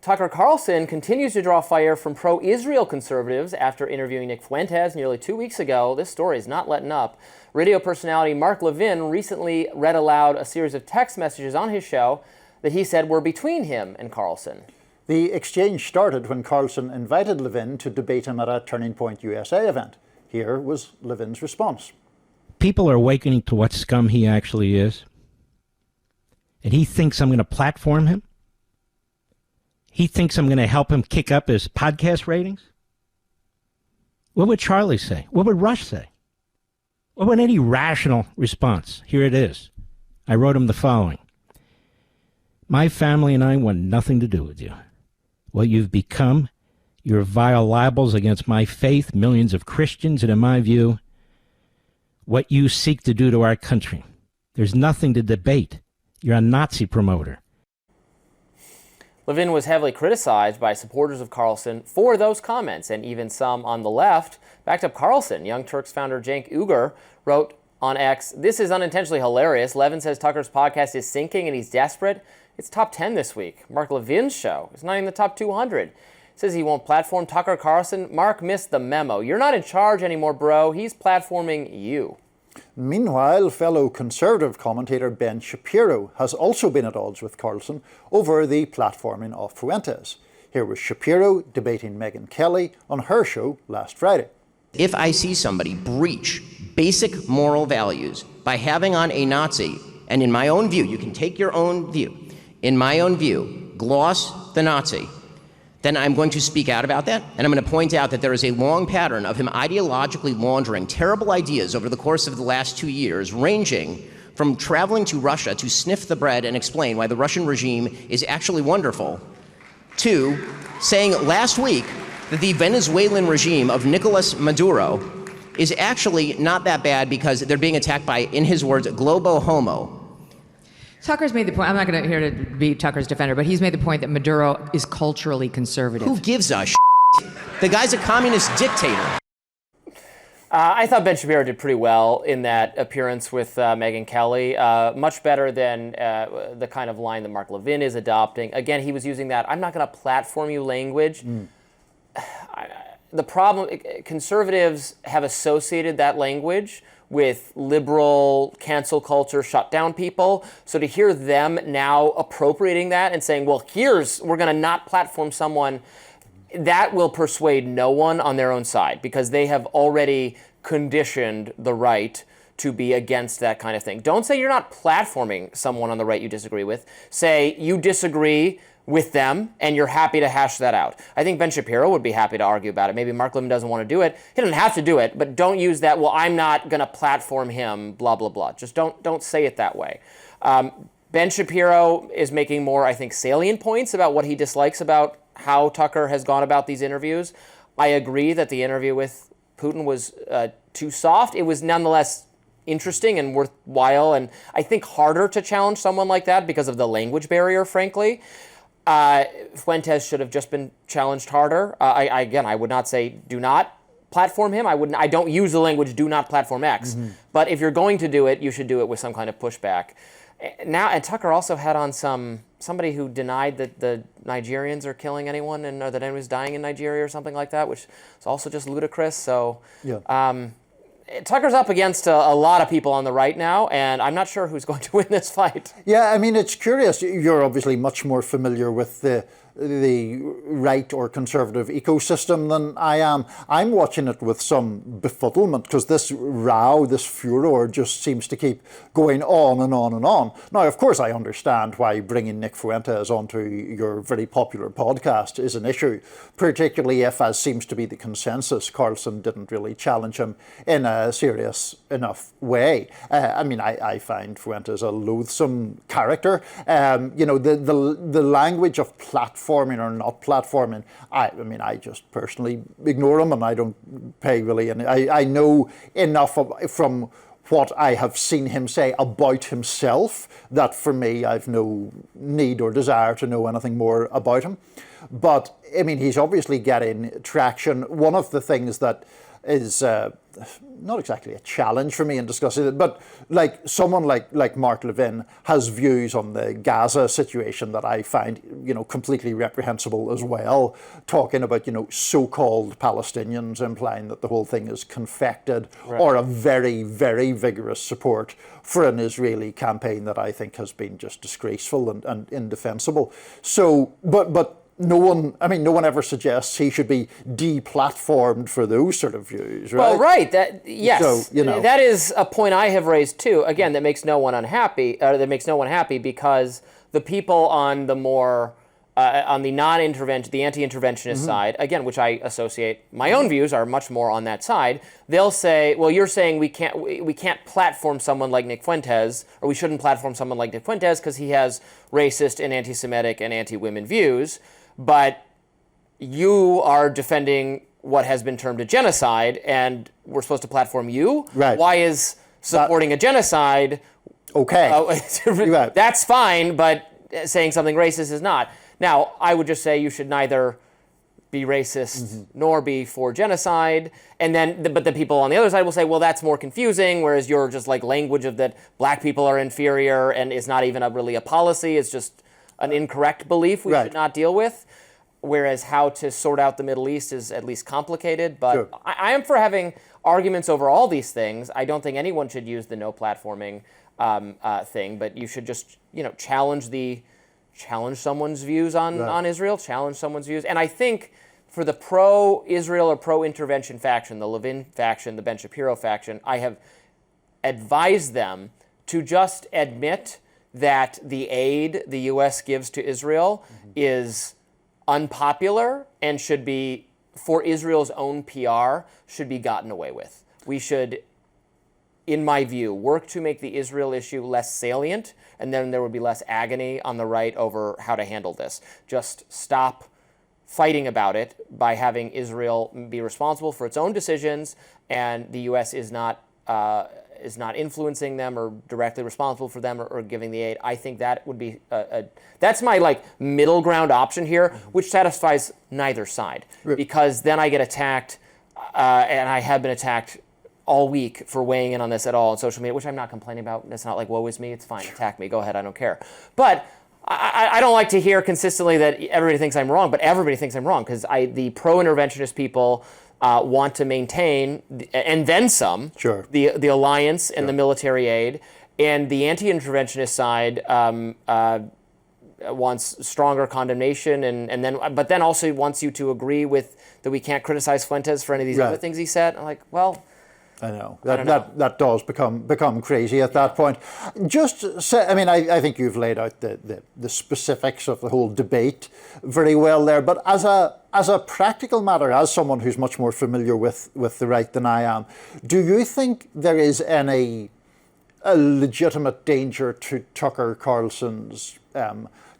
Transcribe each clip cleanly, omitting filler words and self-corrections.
Tucker Carlson continues to draw fire from pro-Israel conservatives after interviewing Nick Fuentes nearly 2 weeks ago. This story is not letting up. Radio personality Mark Levin recently read aloud a series of text messages on his show that he said were between him and Carlson. The exchange started when Carlson invited Levin to debate him at a Turning Point USA event. Here was Levin's response. People are awakening to what scum he actually is. And he thinks I'm going to platform him? He thinks I'm going to help him kick up his podcast ratings? What would Charlie say? What would Rush say? What would any rational response? Here it is. I wrote him the following. My family and I want nothing to do with you. What you've become, your vile libels against my faith, millions of Christians, and in my view, what you seek to do to our country. There's nothing to debate. You're a Nazi promoter. Levin was heavily criticized by supporters of Carlson for those comments, and even some on the left backed up Carlson. Young Turks founder Cenk Uygur wrote on X, "This is unintentionally hilarious. Levin says Tucker's podcast is sinking and he's desperate. It's top 10 this week. Mark Levin's show is not even the top 200. Says he won't platform Tucker Carlson. Mark missed the memo. You're not in charge anymore, bro. He's platforming you." Meanwhile, fellow conservative commentator Ben Shapiro has also been at odds with Carlson over the platforming of Fuentes. Here was Shapiro debating Megyn Kelly on her show last Friday. If I see somebody breach basic moral values by having on a Nazi, and in my own view, you can take your own view, in my own view, gloss the Nazi, then I'm going to speak out about that, and I'm going to point out that there is a long pattern of him ideologically laundering terrible ideas over the course of the last 2 years, ranging from traveling to Russia to sniff the bread and explain why the Russian regime is actually wonderful, to saying last week that the Venezuelan regime of Nicolas Maduro is actually not that bad because they're being attacked by, in his words, globo homo. Tucker's made the point, I'm not going to here to be Tucker's defender, but he's made the point that Maduro is culturally conservative. Who gives a shit? The guy's a communist dictator. I thought Ben Shapiro did pretty well in that appearance with Megyn Kelly. Much better than the kind of line that Mark Levin is adopting. Again, he was using that, I'm not going to platform you language. The problem, conservatives have associated that language with liberal cancel culture shutdown people. So to hear them now appropriating that and saying, well, we're going to not platform someone, that will persuade no one on their own side because they have already conditioned the right to be against that kind of thing. Don't say you're not platforming someone on the right you disagree with. Say you disagree with them, and you're happy to hash that out. I think Ben Shapiro would be happy to argue about it. Maybe Mark Levin doesn't want to do it. He doesn't have to do it, but don't use that, well, I'm not going to platform him, blah, blah, blah. Just don't say it that way. Ben Shapiro is making more, I think, salient points about what he dislikes about how Tucker has gone about these interviews. I agree that the interview with Putin was too soft. It was nonetheless interesting and worthwhile, and I think harder to challenge someone like that because of the language barrier, frankly. Fuentes should have just been challenged harder. I would not say do not platform him. I don't use the language do not platform X. But if you're going to do it, you should do it with some kind of pushback. And Tucker also had on somebody who denied that the Nigerians are killing anyone or that anyone's dying in Nigeria or something like that, which is also just ludicrous. So yeah. Tucker's up against a lot of people on the right now, and I'm not sure who's going to win this fight. Yeah, I mean, it's curious. You're obviously much more familiar with the right or conservative ecosystem than I am. I'm watching it with some befuddlement because this row, this furor just seems to keep going on and on and on. Now, of course, I understand why bringing Nick Fuentes onto your very popular podcast is an issue, particularly if, as seems to be the consensus, Carlson didn't really challenge him in a serious enough way. I find Fuentes a loathsome character. The language of platforming or not platforming, I just personally ignore him, and I don't pay really any. I know enough from what I have seen him say about himself that for me I've no need or desire to know anything more about him. But I mean, he's obviously getting traction. One of the things that is not exactly a challenge for me in discussing it, but like someone like Mark Levin has views on the Gaza situation that I find, completely reprehensible as well, talking about, so-called Palestinians, implying that the whole thing is confected, right, or a very, very vigorous support for an Israeli campaign that I think has been just disgraceful and indefensible. So, but no one ever suggests he should be deplatformed for those sort of views, right? Well, right. Yes. So, that is a point I have raised too. Again, that makes no one unhappy. That makes no one happy because the people on the more on the non-intervention, the anti-interventionist side, again, which I associate my own views are much more on that side. They'll say, "Well, you're saying we can't platform someone like Nick Fuentes, or we shouldn't platform someone like Nick Fuentes because he has racist and anti-Semitic and anti-women views." But you are defending what has been termed a genocide, and we're supposed to platform you? Right. Why is supporting a genocide okay? Right. That's fine, but saying something racist is not. Now, I would just say you should neither be racist nor be for genocide, but the people on the other side will say, well, that's more confusing, whereas you're just like language of that black people are inferior and it's not even really a policy, it's just an incorrect belief we should not deal with, whereas how to sort out the Middle East is at least complicated. But sure. I am for having arguments over all these things. I don't think anyone should use the no platforming thing, but you should just challenge someone's views on Israel, challenge someone's views. And I think for the pro-Israel or pro-intervention faction, the Levin faction, the Ben Shapiro faction, I have advised them to just admit that the aid the U.S. gives to Israel is unpopular and should be, for Israel's own PR, should be gotten away with. We should, in my view, work to make the Israel issue less salient, and then there would be less agony on the right over how to handle this. Just stop fighting about it by having Israel be responsible for its own decisions, and the U.S. is not influencing them or directly responsible for them or giving the aid. I think that would be that's my middle ground option here, which satisfies neither side, because then I get attacked, and I have been attacked all week for weighing in on this at all on social media, which I'm not complaining about. It's not like, woe is me, it's fine, attack me, go ahead, I don't care. But I don't like to hear consistently that everybody thinks I'm wrong, but everybody thinks I'm wrong, because the pro-interventionist people want to maintain, and then some, the alliance and the military aid, and the anti-interventionist side wants stronger condemnation, but then also wants you to agree with that we can't criticize Fuentes for any of these other things he said. I'm like, well, I know that does become crazy at that point. Just say, I think you've laid out the specifics of the whole debate very well there. But as a practical matter, as someone who's much more familiar with the right than I am, do you think there is a legitimate danger to Tucker Carlson's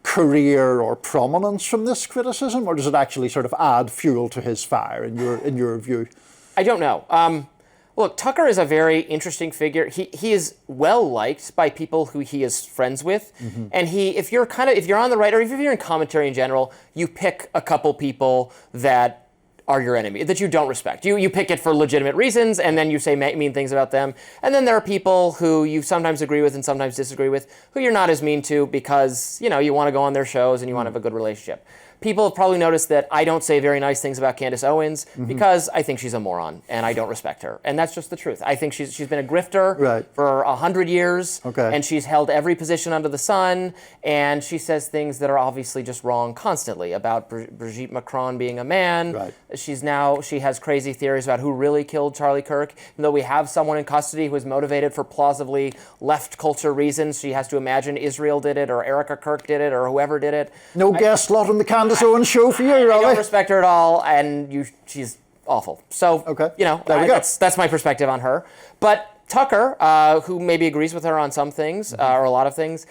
career or prominence from this criticism, or does it actually sort of add fuel to his fire in your view? I don't know. Look, Tucker is a very interesting figure. He is well liked by people who he is friends with, and if you're on the right, or if you're in commentary in general, you pick a couple people that are your enemy, that you don't respect. You pick it for legitimate reasons, and then you say mean things about them. And then there are people who you sometimes agree with and sometimes disagree with, who you're not as mean to because you want to go on their shows and you want to have a good relationship. People have probably noticed that I don't say very nice things about Candace Owens because I think she's a moron and I don't respect her. And that's just the truth. I think she's been a grifter for 100 years, and she's held every position under the sun, and she says things that are obviously just wrong constantly about Brigitte Macron being a man. She has crazy theories about who really killed Charlie Kirk. Even though we have someone in custody who is motivated for plausibly left culture reasons, she has to imagine Israel did it or Erica Kirk did it or whoever did it. No guest slot on the Candace Owens show for you, really? I don't respect her at all, and she's awful. So, that's my perspective on her. But Tucker, who maybe agrees with her on some things, or a lot of things,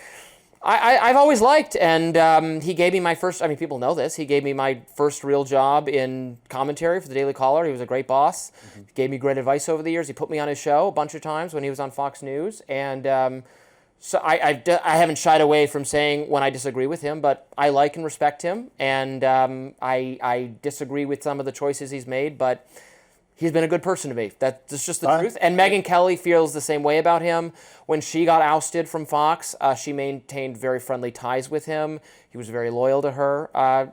I've always liked, and he gave me my first, people know this, he gave me my first real job in commentary for the Daily Caller. He was a great boss. He gave me great advice over the years. He put me on his show a bunch of times when he was on Fox News, and so I haven't shied away from saying when I disagree with him, but I like and respect him, and I disagree with some of the choices he's made, but he's been a good person to me. That's just the truth. And Megyn Kelly feels the same way about him. When she got ousted from Fox, she maintained very friendly ties with him. He was very loyal to her.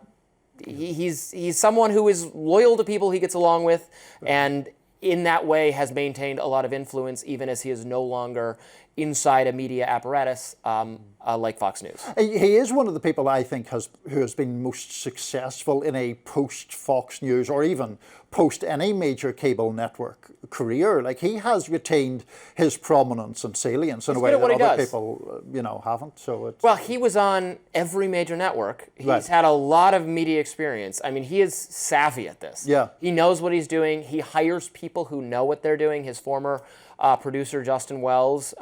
He's someone who is loyal to people he gets along with, and in that way has maintained a lot of influence, even as he is no longer inside a media apparatus like Fox News. He is one of the people I think who has been most successful in a post-Fox News or even post any major cable network career. Like, he has retained his prominence and salience in a way that other people, haven't. So it's... Well, he was on every major network. He's Right. had a lot of media experience. I mean, he is savvy at this. Yeah. He knows what he's doing. He hires people who know what they're doing. His former producer Justin Wells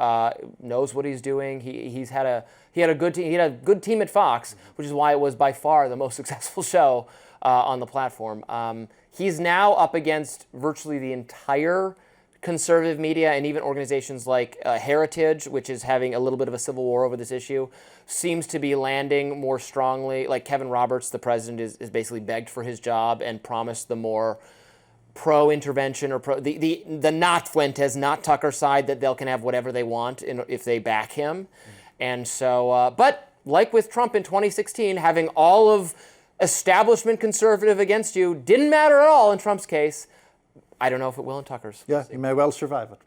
knows what he's doing. He had a good team. He had a good team at Fox, which is why it was by far the most successful show on the platform. He's now up against virtually the entire conservative media, and even organizations like Heritage, which is having a little bit of a civil war over this issue, seems to be landing more strongly. Like Kevin Roberts, the president, is basically begged for his job and promised the more pro-intervention or the not Fuentes, not Tucker side, that they can have whatever they want if they back him. And so, but like with Trump in 2016, having all of establishment conservative against you didn't matter at all in Trump's case. I don't know if it will in Tucker's. Yeah, he may well survive it.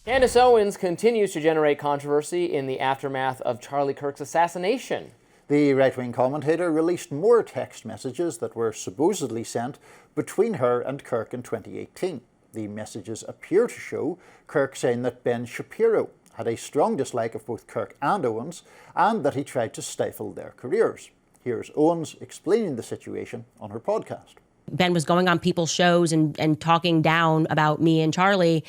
Candace Owens continues to generate controversy in the aftermath of Charlie Kirk's assassination. The right-wing commentator released more text messages that were supposedly sent between her and Kirk in 2018. The messages appear to show Kirk saying that Ben Shapiro had a strong dislike of both Kirk and Owens, and that he tried to stifle their careers. Here's Owens explaining the situation on her podcast. Ben was going on people's shows and talking down about me and Charlie.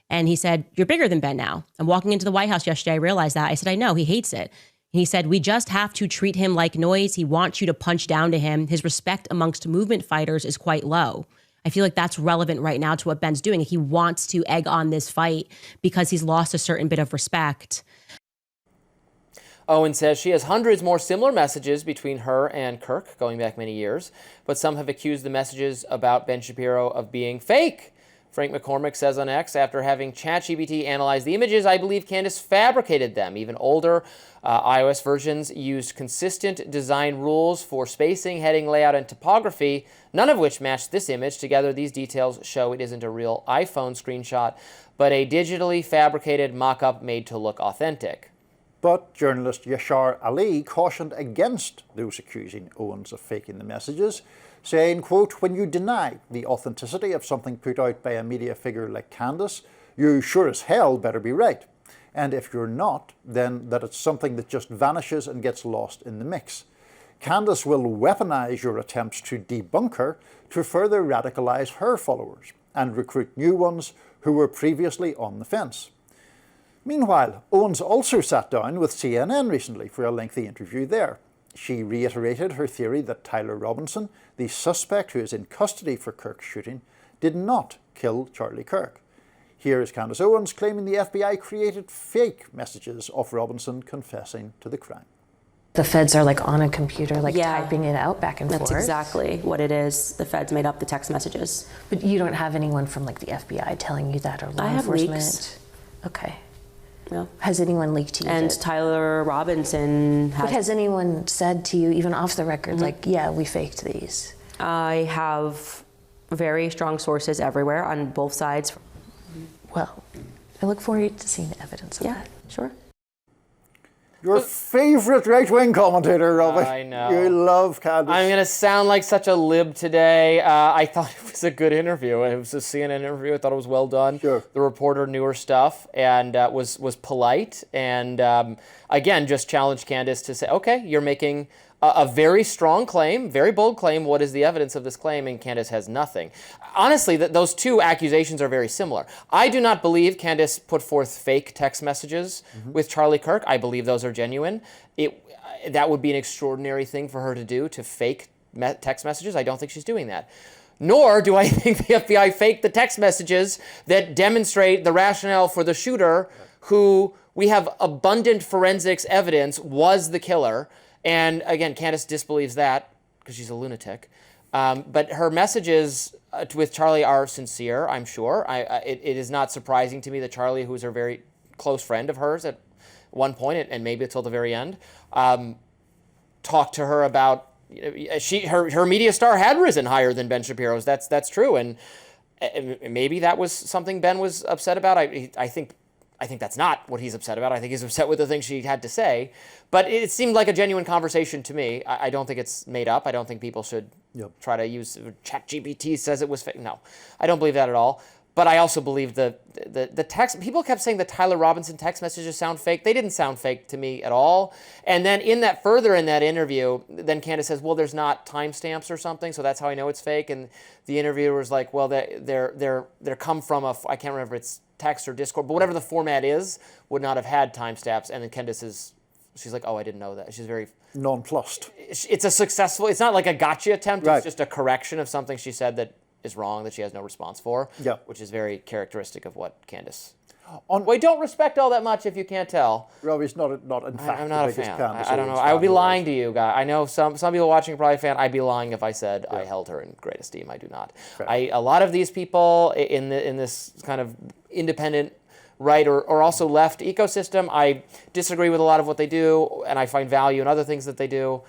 And he said, "You're bigger than Ben now." And walking into the White House yesterday, I realized that. I said, "I know, he hates it." And he said, "We just have to treat him like noise. He wants you to punch down to him. His respect amongst movement fighters is quite low." I feel like that's relevant right now to what Ben's doing. He wants to egg on this fight because he's lost a certain bit of respect. Owen says she has hundreds more similar messages between her and Kirk going back many years, but some have accused the messages about Ben Shapiro of being fake. Frank McCormick says on X, after having ChatGPT analyze the images, I believe Candace fabricated them. Even older iOS versions used consistent design rules for spacing, heading, layout, and typography, none of which match this image. Together, these details show it isn't a real iPhone screenshot, but a digitally fabricated mock-up made to look authentic. But journalist Yashar Ali cautioned against those accusing Owens of faking the messages, saying, quote, "When you deny the authenticity of something put out by a media figure like Candace, you sure as hell better be right. And if you're not, then that it's something that just vanishes and gets lost in the mix. Candace will weaponize your attempts to debunk her to further radicalize her followers and recruit new ones who were previously on the fence." Meanwhile, Owens also sat down with CNN recently for a lengthy interview there. She reiterated her theory that Tyler Robinson, the suspect who is in custody for Kirk's shooting, did not kill Charlie Kirk. Here is Candace Owens claiming the FBI created fake messages of Robinson confessing to the crime. The feds are like on a computer, like typing it out back and forth. That's exactly what it is. The feds made up the text messages. But you don't have anyone from like the FBI telling you that, or law I have enforcement? leaks. Okay. Yeah. Has anyone leaked to you? And Tyler Robinson But has anyone said to you, even off the record, like, yeah, we faked these? I have very strong sources everywhere on both sides. Well, I look forward to seeing the evidence of Yeah, that. sure. Your favourite right-wing commentator, Robbie. I know. You love Candace. I'm going to sound like such a lib today. I thought it was a good interview. It was a CNN interview. I thought it was well done. Sure. The reporter knew her stuff and was polite. And again, just challenged Candace to say, okay, you're making a very strong claim, very bold claim. What is the evidence of this claim? And Candace has nothing. Honestly, those two accusations are very similar. I do not believe Candace put forth fake text messages with Charlie Kirk. I believe those are genuine. That would be an extraordinary thing for her to do, to fake text messages. I don't think she's doing that. Nor do I think the FBI faked the text messages that demonstrate the rationale for the shooter, who we have abundant forensics evidence was the killer. And again, Candace disbelieves that because she's a lunatic. But her messages with Charlie are sincere, I'm sure. It is not surprising to me that Charlie, who's a very close friend of hers at one point, and maybe until the very end, talked to her about, her media star had risen higher than Ben Shapiro's. That's true, and maybe that was something Ben was upset about. I think that's not what he's upset about. I think he's upset with the things she had to say. But it seemed like a genuine conversation to me. I don't think it's made up. I don't think people should try to use ChatGPT says it was fake. No, I don't believe that at all. But I also believe the text. People kept saying the Tyler Robinson text messages sound fake. They didn't sound fake to me at all. And then further in that interview, then Candace says, well, there's not timestamps or something, so that's how I know it's fake. And the interviewer was like, well, they're come from I can't remember if it's text or Discord, but whatever the format is, would not have had timestamps. And then Candace she's like, oh, I didn't know that. She's very nonplussed. It's a successful. It's not like a gotcha attempt. Right. It's just a correction of something she said that is wrong, that she has no response for, which is very characteristic of what Candace. We don't respect all that much, if you can't tell. Robbie's not in fact I'm not the a biggest fan. Candace I don't know. Owens I would be fan lying to you, guys. I know some people watching are probably a fan. I'd be lying if I said I held her in great esteem. I do not. A lot of these people in this kind of independent right or also left ecosystem, I disagree with a lot of what they do, and I find value in other things that they do.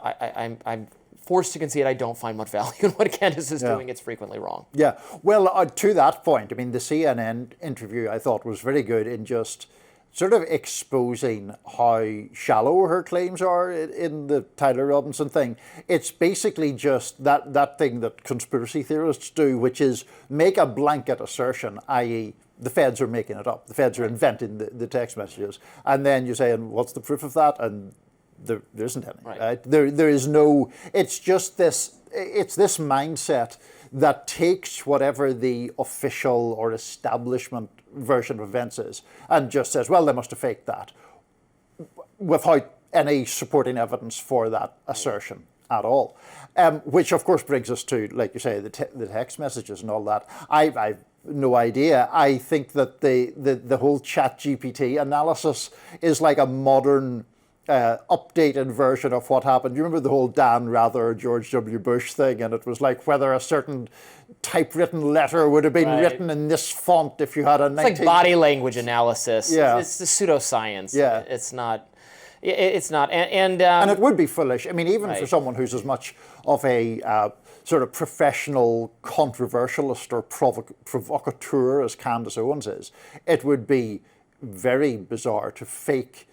I'm forced to concede I don't find much value in what Candace is doing. It's frequently wrong. Yeah. Well, to that point, I mean, the CNN interview I thought was very good in just sort of exposing how shallow her claims are in the Tyler Robinson thing. It's basically just that thing that conspiracy theorists do, which is make a blanket assertion, i.e., the feds are making it up. The feds are inventing the text messages. And then you say, and what's the proof of that? And there isn't any. Right? There is no, it's just this, it's this mindset that takes whatever the official or establishment version of events is and just says, well, they must have faked that, without any supporting evidence for that assertion at all. Which of course brings us to, like you say, the text messages and all that. I've no idea. I think that the whole ChatGPT analysis is like a modern updated version of what happened. You remember the whole Dan Rather, George W. Bush thing, and it was like whether a certain typewritten letter would have been written in this font if you had a It's like body language analysis. Yeah. It's the pseudoscience. Yeah. It's not. It's not. And it would be foolish. I mean, even for someone who's as much of a sort of professional controversialist or provocateur as Candace Owens is, it would be very bizarre to fake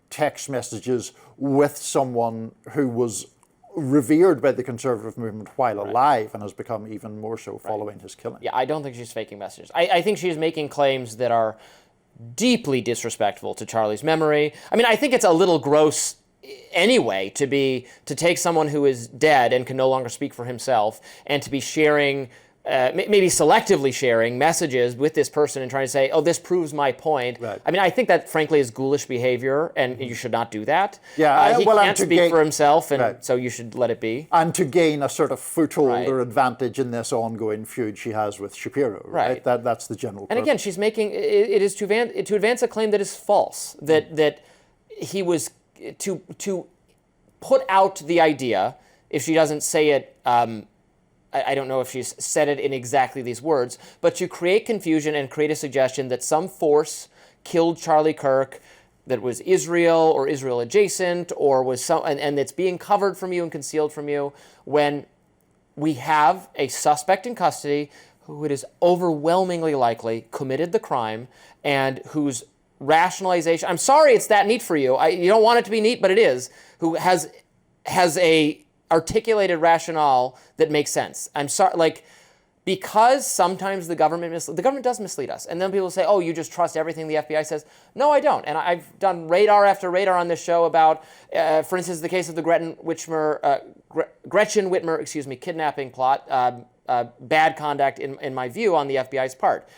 text messages with someone who was revered by the conservative movement while alive and has become even more so following his killing. Yeah, I don't think she's faking messages. I think she's making claims that are deeply disrespectful to Charlie's memory. I mean, I think it's a little gross anyway to take someone who is dead and can no longer speak for himself and to be sharing, maybe selectively sharing messages with this person and trying to say, oh, this proves my point. Right. I mean, I think that frankly is ghoulish behavior, and you should not do that. Yeah, he can't speak for himself, and so you should let it be. And to gain a sort of foothold or advantage in this ongoing feud she has with Shapiro, right? That's the general purpose. And again, she's making, it is to advance a claim that is false, that he was, to put out the idea, if she doesn't say it, I don't know if she's said it in exactly these words, but to create confusion and create a suggestion that some force killed Charlie Kirk that was Israel or Israel adjacent or was some, and it's being covered from you and concealed from you, when we have a suspect in custody who it is overwhelmingly likely committed the crime and whose rationalization, I'm sorry it's that neat for you, you don't want it to be neat, but it is, who has a articulated rationale that makes sense. I'm sorry, because sometimes the government does mislead us. And then people say, oh, you just trust everything the FBI says. No, I don't. And I've done radar after radar on this show about, for instance, the case of the Gretchen Whitmer, kidnapping plot, bad conduct in my view on the FBI's part.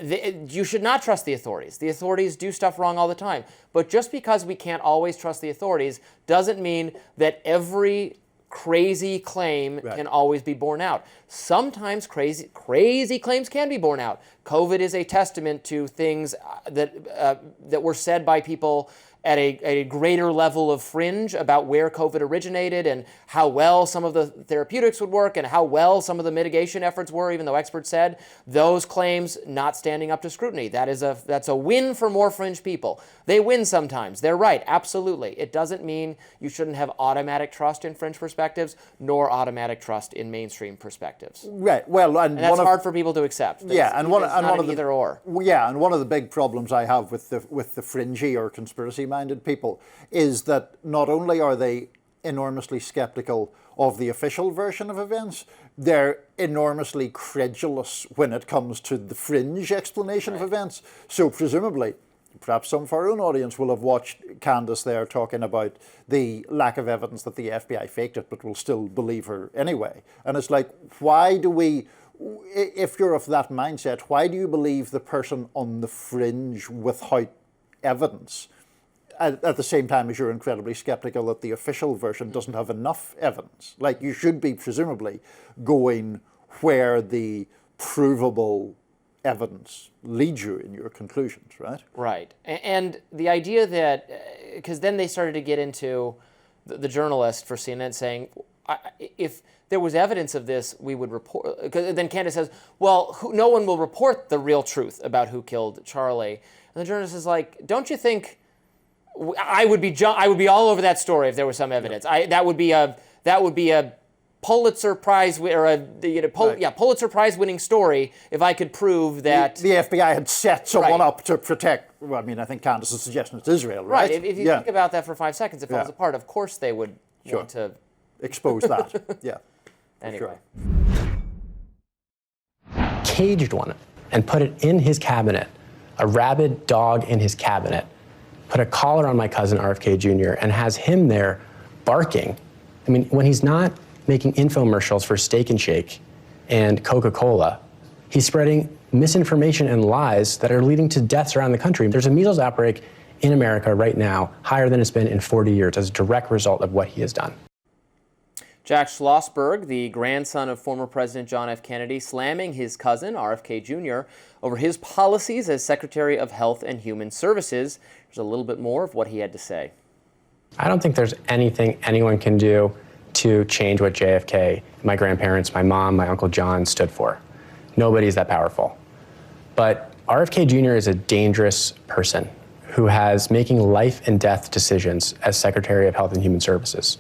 You should not trust the authorities. The authorities do stuff wrong all the time. But just because we can't always trust the authorities doesn't mean that every crazy claim can always be borne out. Sometimes crazy claims can be borne out. COVID is a testament to things that were said by people at a greater level of fringe about where COVID originated and how well some of the therapeutics would work and how well some of the mitigation efforts were, even though experts said those claims not standing up to scrutiny. That's a win for more fringe people. They win sometimes. They're right, absolutely. It doesn't mean you shouldn't have automatic trust in fringe perspectives, nor automatic trust in mainstream perspectives. Right. Well, and that's hard for people to accept. Yeah, and one of the either or. Yeah, and one of the big problems I have with the fringy or conspiracy-minded people is that not only are they enormously skeptical of the official version of events, they're enormously credulous when it comes to the fringe explanation of events. So presumably, perhaps some of our own audience will have watched Candace there talking about the lack of evidence that the FBI faked it, but will still believe her anyway. And it's like, why do we, if you're of that mindset, why do you believe the person on the fringe without evidence at the same time as you're incredibly skeptical that the official version doesn't have enough evidence? Like, you should be presumably going where the provable evidence leads you in your conclusions, right? Right. And the idea that, because then they started to get into the journalist for CNN saying, if there was evidence of this, we would report. Because then Candace says, well, no one will report the real truth about who killed Charlie. And the journalist is like, don't you think I would be all over that story if there was some evidence? That would be a Pulitzer Prize Pulitzer Prize winning story if I could prove that the FBI had set someone up to protect. Well, I mean, I think Candace's suggestion is Israel, right? Right. If you think about that for 5 seconds, it falls apart. Of course, they would want to expose that. Yeah. Anyway, caged one and put it in his cabinet, a rabid dog in his cabinet. Put a collar on my cousin RFK Jr. and has him there barking. I mean, when he's not making infomercials for Steak and Shake and Coca-Cola, he's spreading misinformation and lies that are leading to deaths around the country. There's a measles outbreak in America right now, higher than it's been in 40 years as a direct result of what he has done. Jack Schlossberg, the grandson of former President John F. Kennedy, slamming his cousin, RFK Jr., over his policies as Secretary of Health and Human Services. There's a little bit more of what he had to say. I don't think there's anything anyone can do to change what JFK, my grandparents, my mom, my Uncle John stood for. Nobody's that powerful. But RFK Jr. is a dangerous person who has making life and death decisions as Secretary of Health and Human Services.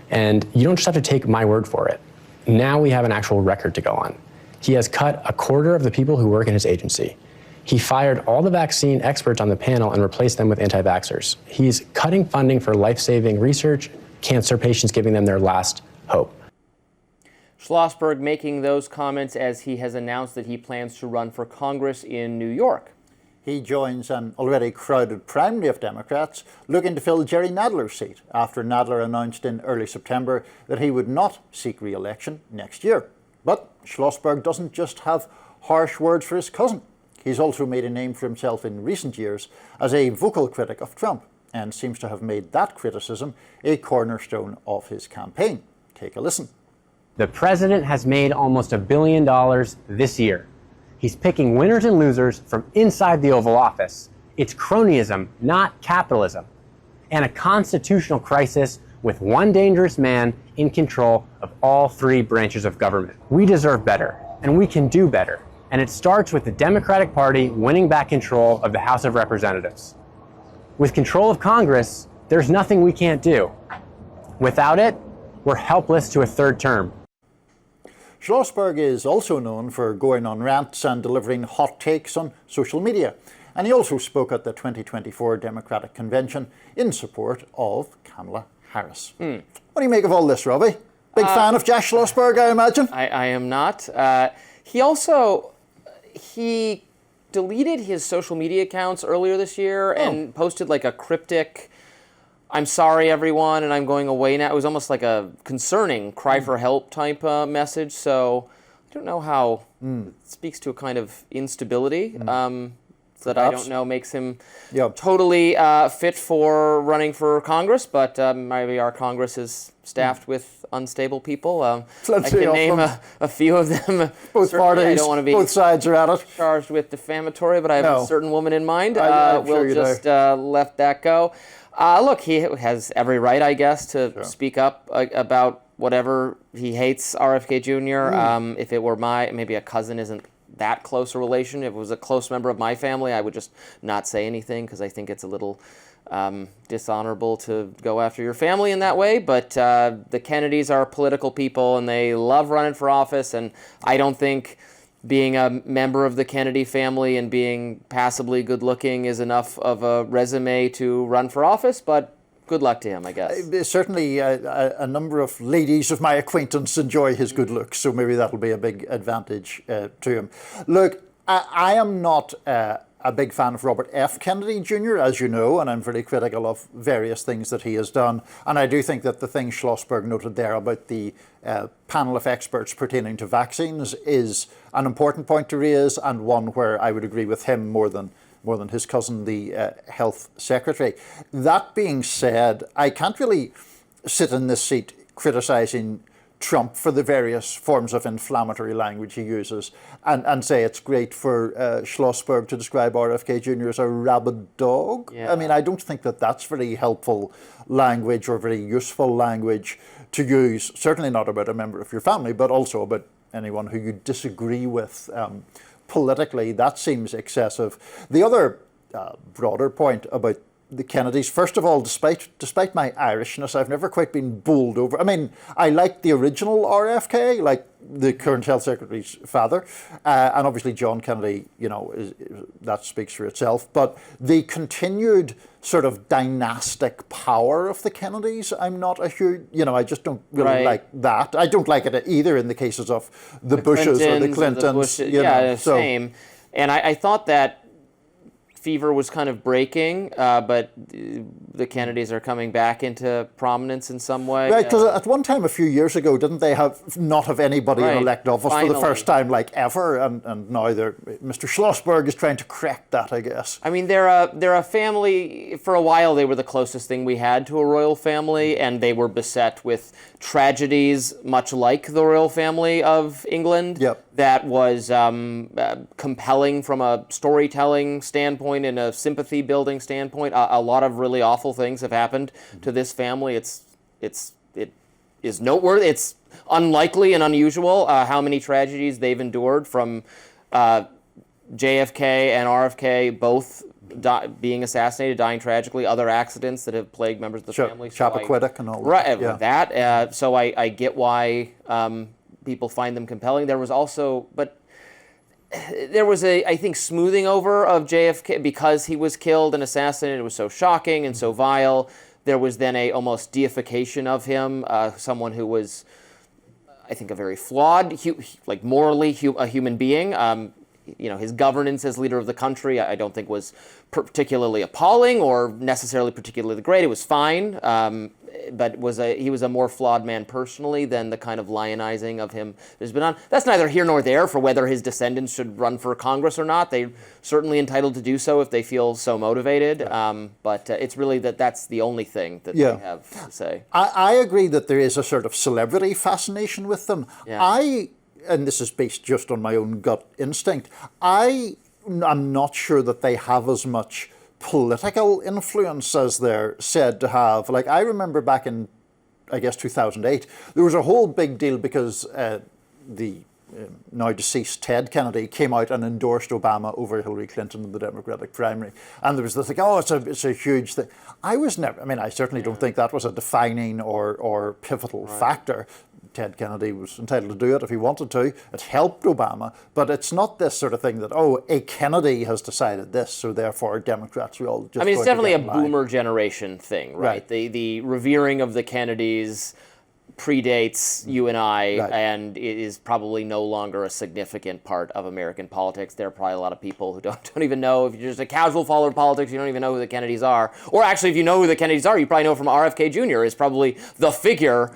And you don't just have to take my word for it. Now we have an actual record to go on. He has cut a quarter of the people who work in his agency. He fired all the vaccine experts on the panel and replaced them with anti-vaxxers. He's cutting funding for life-saving research, cancer patients, giving them their last hope. Schlossberg making those comments as he has announced that he plans to run for Congress in New York. He joins an already crowded primary of Democrats looking to fill Jerry Nadler's seat after Nadler announced in early September that he would not seek re-election next year. But Schlossberg doesn't just have harsh words for his cousin. He's also made a name for himself in recent years as a vocal critic of Trump and seems to have made that criticism a cornerstone of his campaign. Take a listen. The president has made almost $1 billion this year. He's picking winners and losers from inside the Oval Office. It's cronyism, not capitalism. And a constitutional crisis with one dangerous man in control of all three branches of government. We deserve better, and we can do better. And it starts with the Democratic Party winning back control of the House of Representatives. With control of Congress, there's nothing we can't do. Without it, we're helpless to a third term. Schlossberg is also known for going on rants and delivering hot takes on social media. And he also spoke at the 2024 Democratic Convention in support of Kamala Harris. What do you make of all this, Robbie? Big fan of Jack Schlossberg, I imagine? I am not. He deleted his social media accounts earlier this year and posted like a cryptic, "I'm sorry everyone and I'm going away now." It was almost like a concerning cry for help type message. So I don't know how it speaks to a kind of instability. that I don't know makes him Yep. totally fit for running for Congress, but maybe our Congress is staffed with unstable people. I Plenty can of name them. a few of them. Both Certainly, parties, I don't want to be both sides are at it. charged with defamatory, but I have No. a certain woman in mind. I'm sure we'll you just let that go. Look, he has every right, I guess, to speak up about whatever he hates RFK Jr. If it were maybe a cousin isn't that close a relation. If it was a close member of my family, I would just not say anything because I think it's a little dishonorable to go after your family in that way. But the Kennedys are political people and they love running for office, and I don't think being a member of the Kennedy family and being passably good looking is enough of a resume to run for office, but good luck to him, I guess. Certainly, a number of ladies of my acquaintance enjoy his good looks, so maybe that'll be a big advantage to him. Look, I am not a big fan of Robert F. Kennedy Jr., as you know, and I'm very critical of various things that he has done. And I do think that the thing Schlossberg noted there about the panel of experts pertaining to vaccines is an important point to raise, and one where I would agree with him more than his cousin, the health secretary. That being said, I can't really sit in this seat criticising Trump for the various forms of inflammatory language he uses and say it's great for Schlossberg to describe RFK Jr. as a rabid dog. Yeah. I mean, I don't think that that's very helpful language or very useful language to use, certainly not about a member of your family, but also about anyone who you disagree with politically. That seems excessive. The other broader point about the Kennedys, first of all, despite my Irishness, I've never quite been bowled over. I mean, I like the original RFK, like the current health secretary's father, and obviously John Kennedy, that speaks for itself. But the continued sort of dynastic power of the Kennedys, I'm not a huge, I just don't really like that. I don't like it either in the cases of the Bushes or the Clintons. Same. And I thought that fever was kind of breaking, but the Kennedys are coming back into prominence in some way. Right, because at one time a few years ago, didn't they not have anybody in elect office for the first time, like ever? And now Mr. Schlossberg is trying to correct that, I guess. I mean, they're a family. For a while, they were the closest thing we had to a royal family, and they were beset with tragedies much like the royal family of England. Yep. That was compelling from a storytelling standpoint and a sympathy building standpoint. A lot of really awful things have happened to this family. It is noteworthy. It's unlikely and unusual how many tragedies they've endured, from JFK and RFK both being assassinated, dying tragically, other accidents that have plagued members of the family. Chappaquiddick and all that. Right, that. So I get why people find them compelling. There was I think, smoothing over of JFK because he was killed and assassinated. It was so shocking and so vile. There was then a almost deification of him, someone who was, I think, a very flawed, morally a human being. His governance as leader of the country, I don't think was particularly appalling or necessarily particularly great. It was fine, but he was a more flawed man personally than the kind of lionizing of him there's been on. That's neither here nor there for whether his descendants should run for Congress or not. They're certainly entitled to do so if they feel so motivated. But it's really that's the only thing that they have to say. I agree that there is a sort of celebrity fascination with them. Yeah. And this is based just on my own gut instinct, I'm not sure that they have as much political influence as they're said to have. Like, I remember back in, I guess, 2008, there was a whole big deal because the now deceased Ted Kennedy came out and endorsed Obama over Hillary Clinton in the Democratic primary. And there was this it's a huge thing. I certainly don't think that was a defining or pivotal factor. Ted Kennedy was entitled to do it if he wanted to. It helped Obama, but it's not this sort of thing that, a Kennedy has decided this, so therefore Democrats are all just it's definitely a boomer generation thing, right? The revering of the Kennedys predates you and I, Right. and it is probably no longer a significant part of American politics. There are probably a lot of people who don't even know. If you're just a casual follower of politics, you don't even know who the Kennedys are. Or actually, if you know who the Kennedys are, you probably know from RFK Jr. is probably the figure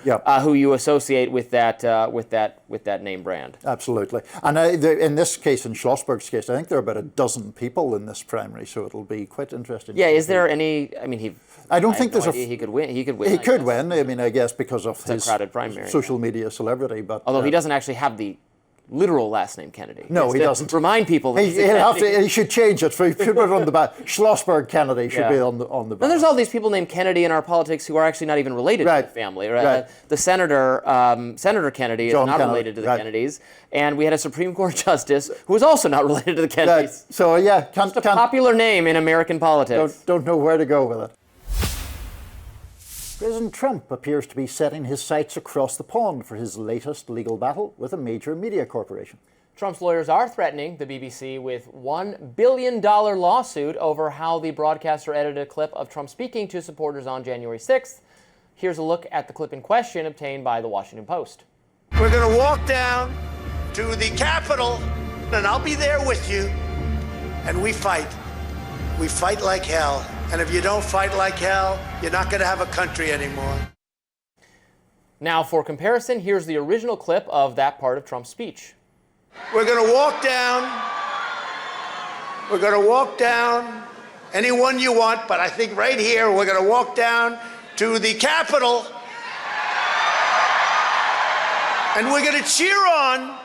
who you associate with that name brand. Absolutely. And in this case, in Schlossberg's case, I think there are about a dozen people in this primary, so it'll be quite interesting. Yeah, is there any? I mean, I don't think there's he could win. He could win. He could win. I mean, I guess because of his crowded primary, social media celebrity. But although he doesn't actually have the literal last name Kennedy. No, he doesn't. Remind people that he should change it. He should put it on the back. Schlossberg Kennedy should be on the back. And there's all these people named Kennedy in our politics who are actually not even related to the family. Right? The senator Kennedy John is not Kennedy. related to the Kennedys, and we had a Supreme Court justice who was also not related to the Kennedys. So yeah, just a popular name in American politics. Don't know where to go with it. President Trump appears to be setting his sights across the pond for his latest legal battle with a major media corporation. Trump's lawyers are threatening the BBC with $1 billion lawsuit over how the broadcaster edited a clip of Trump speaking to supporters on January 6th. Here's a look at the clip in question obtained by the Washington Post. We're going to walk down to the Capitol, and I'll be there with you, and we fight. We fight like hell. And if you don't fight like hell, you're not going to have a country anymore. Now, for comparison, here's the original clip of that part of Trump's speech. We're going to walk down. We're going to walk down anyone you want, but I think right here we're going to walk down to the Capitol. And we're going to cheer on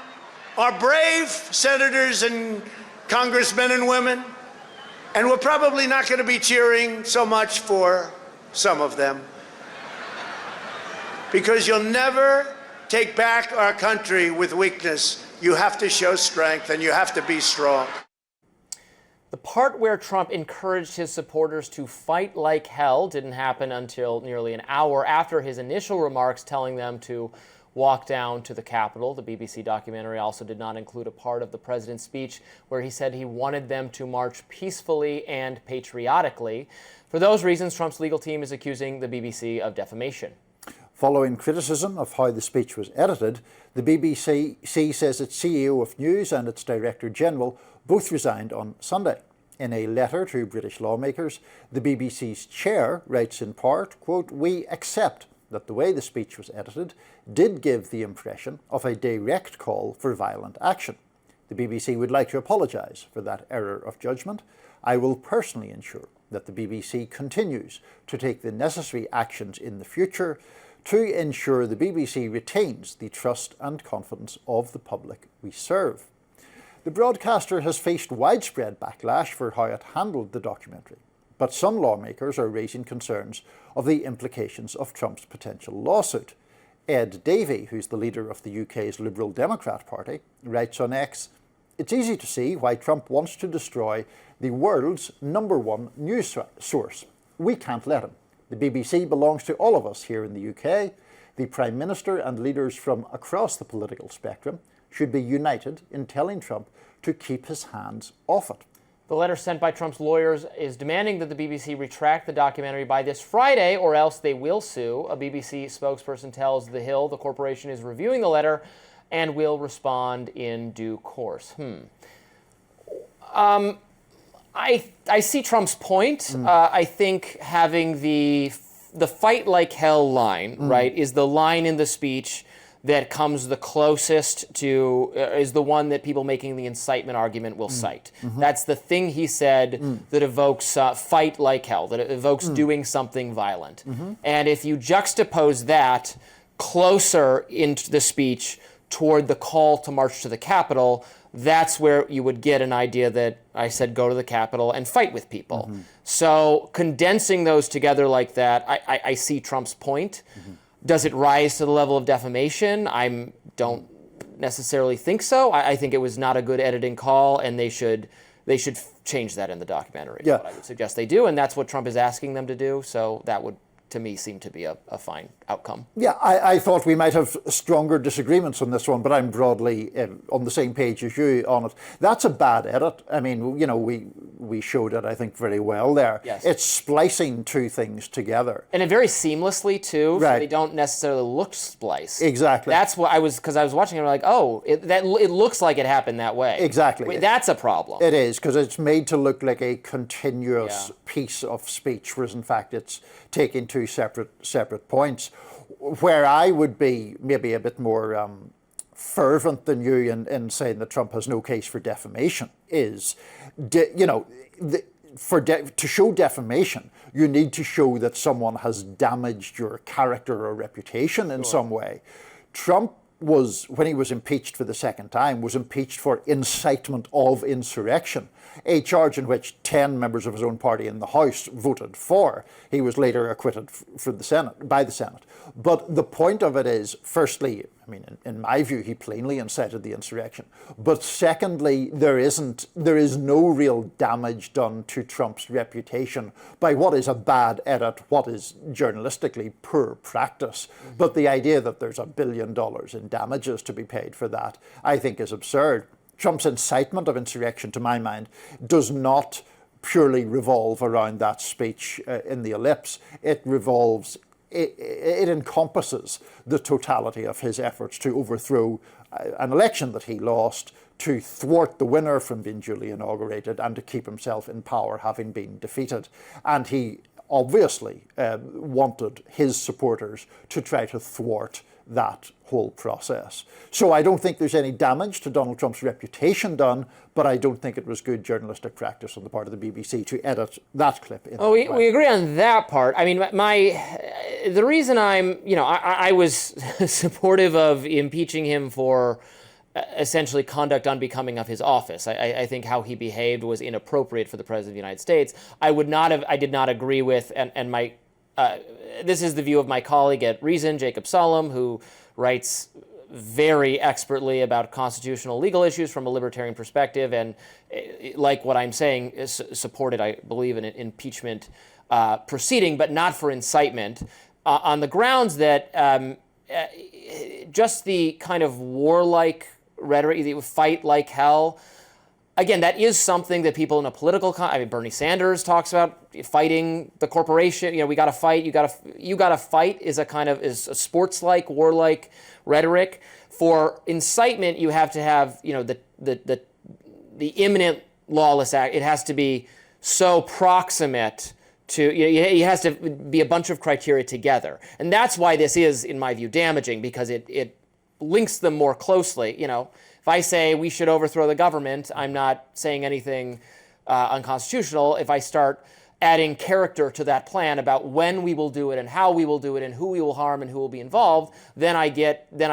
our brave senators and congressmen and women. And we're probably not going to be cheering so much for some of them. Because you'll never take back our country with weakness. You have to show strength and you have to be strong. The part where Trump encouraged his supporters to fight like hell didn't happen until nearly an hour after his initial remarks telling them to walk down to the Capitol. The BBC documentary also did not include a part of the president's speech where he said he wanted them to march peacefully and patriotically. For those reasons, Trump's legal team is accusing the BBC of defamation. Following criticism of how the speech was edited, the BBC says its CEO of News and its Director General both resigned on Sunday. In a letter to British lawmakers, the BBC's chair writes in part, quote, "We accept that the way the speech was edited did give the impression of a direct call for violent action. The BBC would like to apologise for that error of judgment. I will personally ensure that the BBC continues to take the necessary actions in the future to ensure the BBC retains the trust and confidence of the public we serve." The broadcaster has faced widespread backlash for how it handled the documentary, but some lawmakers are raising concerns of the implications of Trump's potential lawsuit. Ed Davey, who's the leader of the UK's Liberal Democrat Party, writes on X, "It's easy to see why Trump wants to destroy the world's #1 news source. We can't let him. The BBC belongs to all of us here in the UK. The Prime Minister and leaders from across the political spectrum should be united in telling Trump to keep his hands off it." The letter sent by Trump's lawyers is demanding that the BBC retract the documentary by this Friday, or else they will sue. A BBC spokesperson tells The Hill the corporation is reviewing the letter and will respond in due course. I see Trump's point. I think having the fight like hell line, right, is the line in the speech that comes the closest to, is the one that people making the incitement argument will cite. That's the thing he said that evokes fight like hell, that evokes doing something violent. And if you juxtapose that closer into the speech toward the call to march to the Capitol, that's where you would get an idea that I said go to the Capitol and fight with people. So condensing those together like that, I see Trump's point. Does it rise to the level of defamation? I don't necessarily think so. I think it was not a good editing call, and they should change that in the documentary. Yeah. What I would suggest they do, and that's what Trump is asking them to do. So that would to me seemed to be a fine outcome. Yeah, I thought we might have stronger disagreements on this one, but I'm broadly on the same page as you on it. That's a bad edit. I mean, we showed it, I think, very well there. Yes. It's splicing two things together. And it very seamlessly, too, Right. so they don't necessarily look spliced. Exactly. That's what because I was watching it, and I'm like, oh, it looks like it happened that way. Exactly. Wait, that's a problem. It is, because it's made to look like a continuous piece of speech, whereas in fact it's taking two separate points. Where I would be maybe a bit more fervent than you in saying that Trump has no case for defamation is, to show defamation, you need to show that someone has damaged your character or reputation in some way. Trump was, when he was impeached for the second time, was impeached for incitement of insurrection, a charge in which 10 members of his own party in the House voted for. He was later acquitted by the Senate. But the point of it is, firstly, I mean, in my view, he plainly incited the insurrection. But secondly, there is no real damage done to Trump's reputation by what is a bad edit, what is journalistically poor practice. But the idea that there's $1 billion in damages to be paid for that, I think is absurd. Trump's incitement of insurrection, to my mind, does not purely revolve around that speech in the ellipse. It encompasses the totality of his efforts to overthrow an election that he lost, to thwart the winner from being duly inaugurated, and to keep himself in power having been defeated. And he obviously wanted his supporters to try to thwart that whole process. So I don't think there's any damage to Donald Trump's reputation done, but I don't think it was good journalistic practice on the part of the BBC to edit that clip. We agree on that part. I mean, the reason I was supportive of impeaching him for essentially conduct unbecoming of his office. I think how he behaved was inappropriate for the President of the United States. I did not agree with, and my this is the view of my colleague at Reason, Jacob Solom, who writes very expertly about constitutional legal issues from a libertarian perspective, and like what I'm saying, supported, I believe, in an impeachment proceeding, but not for incitement, on the grounds that just the kind of warlike rhetoric, the fight like hell. Again, that is something that people in a political, Bernie Sanders talks about fighting the corporation. We got to fight. You got to fight is a sports-like, warlike rhetoric. For incitement, you have to have the imminent lawless act. It has to be so proximate to. It has to be a bunch of criteria together, and that's why this is, in my view, damaging, because it links them more closely. If I say we should overthrow the government, I'm not saying anything unconstitutional. If I start adding character to that plan about when we will do it and how we will do it and who we will harm and who will be involved, then I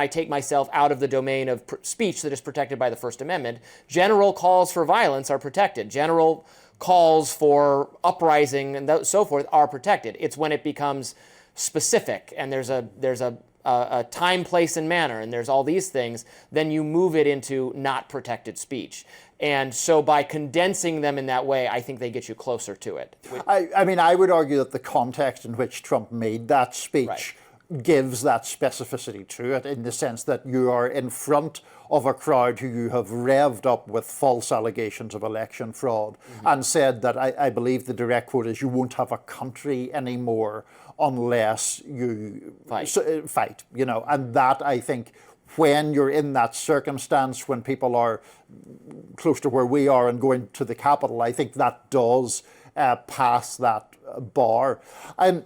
take myself out of the domain of speech that is protected by the First Amendment. General calls for violence are protected. General calls for uprising and so forth are protected. It's when it becomes specific and there's a time, place, and manner, and there's all these things, then you move it into not protected speech. And so by condensing them in that way, I think they get you closer to it. I would argue that the context in which Trump made that speech gives that specificity to it, in the sense that you are in front of a crowd who you have revved up with false allegations of election fraud, and said that, I believe the direct quote is, you won't have a country anymore unless you fight. And that, I think, when you're in that circumstance, when people are close to where we are and going to the Capitol, I think that does pass that bar. And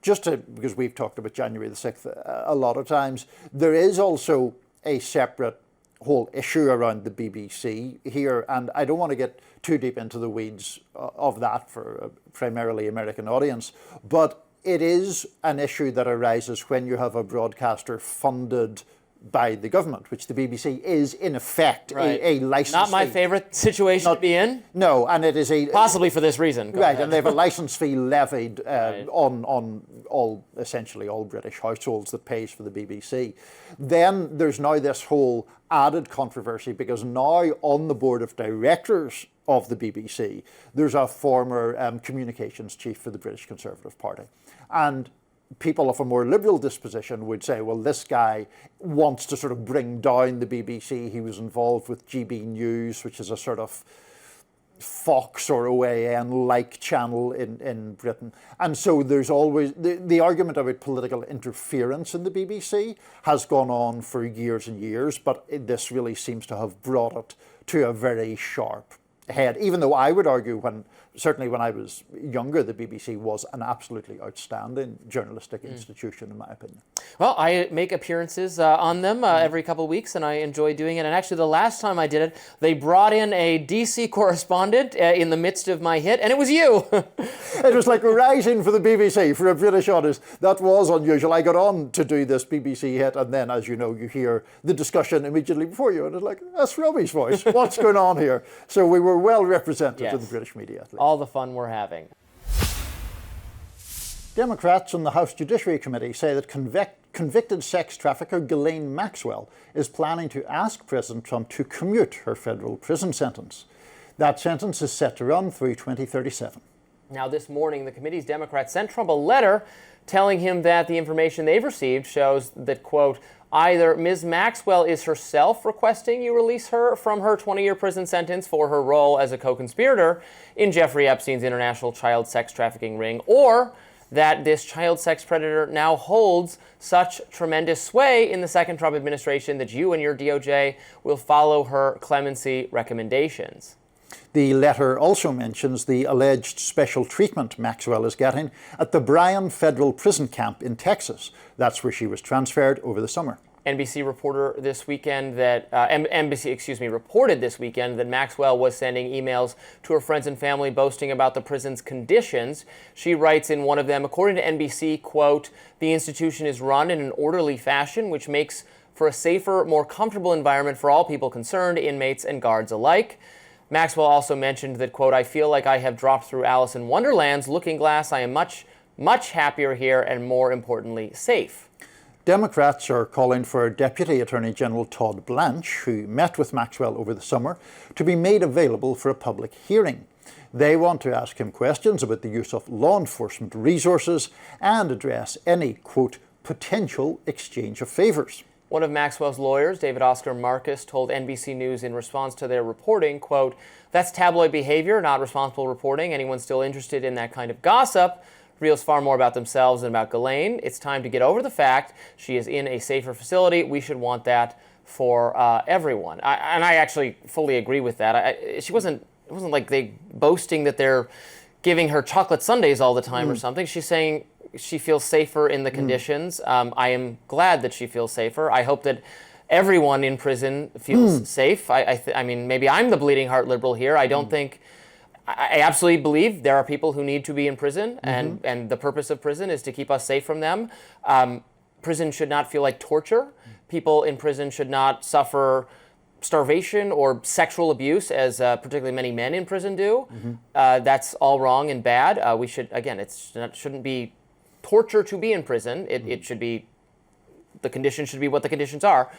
because we've talked about January the 6th a lot of times, there is also a separate whole issue around the BBC here, and I don't want to get too deep into the weeds of that for a primarily American audience, but it is an issue that arises when you have a broadcaster funded by the government, which the BBC is in effect a license Not my fee. favorite situation to be in. No, and it is possibly for this reason. Go ahead. And they have a license fee levied on essentially all British households that pays for the BBC. Then there's now this whole added controversy, because now on the board of directors of the BBC, there's a former communications chief for the British Conservative Party. And people of a more liberal disposition would say, well, this guy wants to sort of bring down the BBC. He was involved with GB News, which is a sort of Fox or OAN-like channel in Britain. And so there's always, the argument about political interference in the BBC has gone on for years and years, but this really seems to have brought it to a very sharp head, even though I would argue certainly when I was younger, the BBC was an absolutely outstanding journalistic institution, in my opinion. Well, I make appearances on them every couple of weeks, and I enjoy doing it. And actually, the last time I did it, they brought in a DC correspondent in the midst of my hit, and it was you. It was like rising for the BBC, for a British audience. That was unusual. I got on to do this BBC hit, and then, as you know, you hear the discussion immediately before you, and it's like, that's Robbie's voice. What's going on here? So we were well represented in the British media, at least. All the fun we're having. Democrats on the House Judiciary Committee say that convicted sex trafficker Ghislaine Maxwell is planning to ask President Trump to commute her federal prison sentence. That sentence is set to run through 2037. Now, this morning, the committee's Democrats sent Trump a letter telling him that the information they've received shows that, quote, either Ms. Maxwell is herself requesting you release her from her 20-year prison sentence for her role as a co-conspirator in Jeffrey Epstein's international child sex trafficking ring, or that this child sex predator now holds such tremendous sway in the second Trump administration that you and your DOJ will follow her clemency recommendations. The letter also mentions the alleged special treatment Maxwell is getting at the Bryan Federal Prison Camp in Texas. That's where she was transferred over the summer. NBC reported this weekend that Maxwell was sending emails to her friends and family boasting about the prison's conditions. She writes in one of them, according to NBC, quote, the institution is run in an orderly fashion, which makes for a safer, more comfortable environment for all people concerned, inmates and guards alike. Maxwell also mentioned that, quote, I feel like I have dropped through Alice in Wonderland's looking glass. I am much, much happier here and, more importantly, safe. Democrats are calling for Deputy Attorney General Todd Blanche, who met with Maxwell over the summer, to be made available for a public hearing. They want to ask him questions about the use of law enforcement resources and address any, quote, potential exchange of favors. One of Maxwell's lawyers, David Oscar Marcus, told NBC News in response to their reporting, quote, that's tabloid behavior, not responsible reporting. Anyone still interested in that kind of gossip reveals far more about themselves than about Ghislaine. It's time to get over the fact she is in a safer facility. We should want that for everyone. I actually fully agree with that. It wasn't like they boasting that they're giving her chocolate sundaes all the time or something. She's saying she feels safer in the conditions. I am glad that she feels safer. I hope that everyone in prison feels safe. I mean, maybe I'm the bleeding heart liberal here. I don't think, I absolutely believe there are people who need to be in prison, and the purpose of prison is to keep us safe from them. Prison should not feel like torture. People in prison should not suffer starvation or sexual abuse, as particularly many men in prison do. That's all wrong and bad. We should, again, shouldn't be torture to be in prison. It should be, the conditions should be what the conditions are.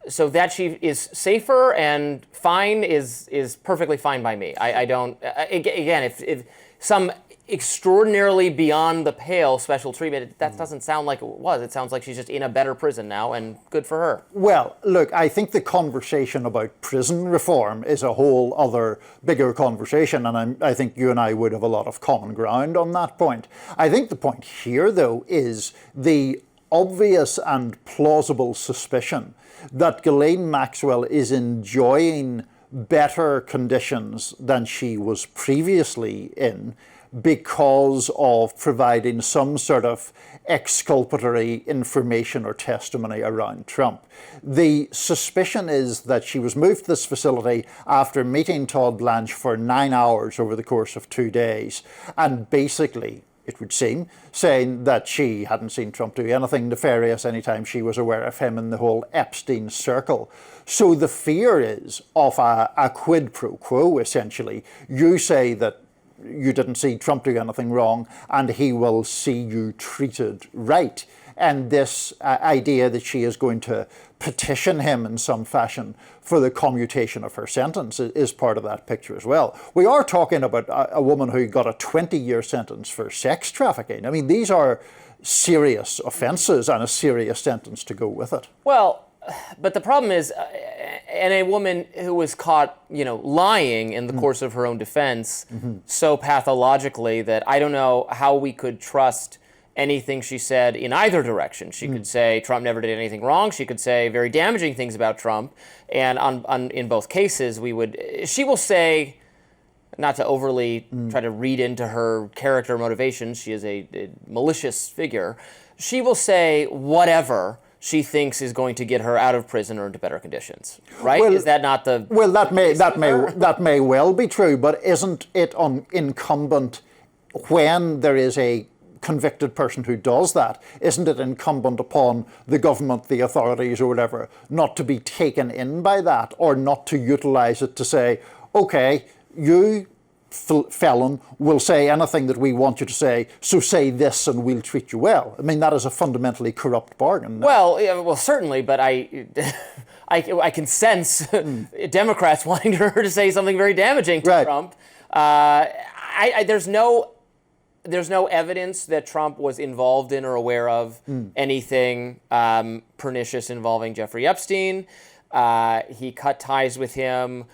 So that she is safer and fine is perfectly fine by me. I don't, again, if some extraordinarily beyond the pale special treatment, that doesn't sound like it was. It sounds like she's just in a better prison now, and good for her. Well, look, I think the conversation about prison reform is a whole other bigger conversation, and I think you and I would have a lot of common ground on that point. I think the point here, though, is the obvious and plausible suspicion that Ghislaine Maxwell is enjoying better conditions than she was previously in because of providing some sort of exculpatory information or testimony around Trump. The suspicion is that she was moved to this facility after meeting Todd Blanche for 9 hours over the course of 2 days, and basically, it would seem, saying that she hadn't seen Trump do anything nefarious anytime she was aware of him in the whole Epstein circle. So the fear is of a quid pro quo, essentially. You say that you didn't see Trump do anything wrong, and he will see you treated right. And this idea that she is going to petition him in some fashion for the commutation of her sentence is part of that picture as well. We are talking about a woman who got a 20-year sentence for sex trafficking. I mean, these are serious offences and a serious sentence to go with it. Well, but the problem is, and a woman who was caught, lying in the course of her own defense so pathologically that I don't know how we could trust anything she said in either direction. She could say Trump never did anything wrong. She could say very damaging things about Trump. And in both cases, she will say, not to overly try to read into her character motivations, she is a malicious figure. She will say whatever she thinks is going to get her out of prison or into better conditions, right? Well, is that not the... Well, that may well be true, but isn't it incumbent when there is a convicted person who does that, isn't it incumbent upon the government, the authorities or whatever, not to be taken in by that, or not to utilize it to say, okay, you felon will say anything that we want you to say, so say this and we'll treat you well. I mean, that is a fundamentally corrupt bargain. Well, certainly, but I can sense Democrats wanting her to say something very damaging to Trump. There's no evidence that Trump was involved in or aware of anything pernicious involving Jeffrey Epstein. He cut ties with him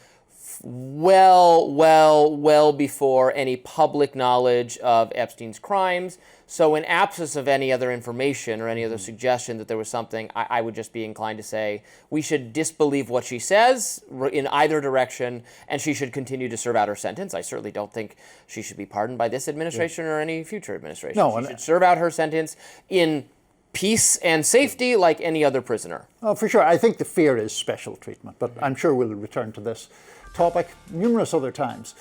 well before any public knowledge of Epstein's crimes. So in absence of any other information or any other suggestion that there was something, I would just be inclined to say we should disbelieve what she says in either direction, and she should continue to serve out her sentence. I certainly don't think she should be pardoned by this administration or any future administration. No, she should serve out her sentence in peace and safety like any other prisoner. Oh, for sure. I think the fear is special treatment, but I'm sure we'll return to this topic numerous other times.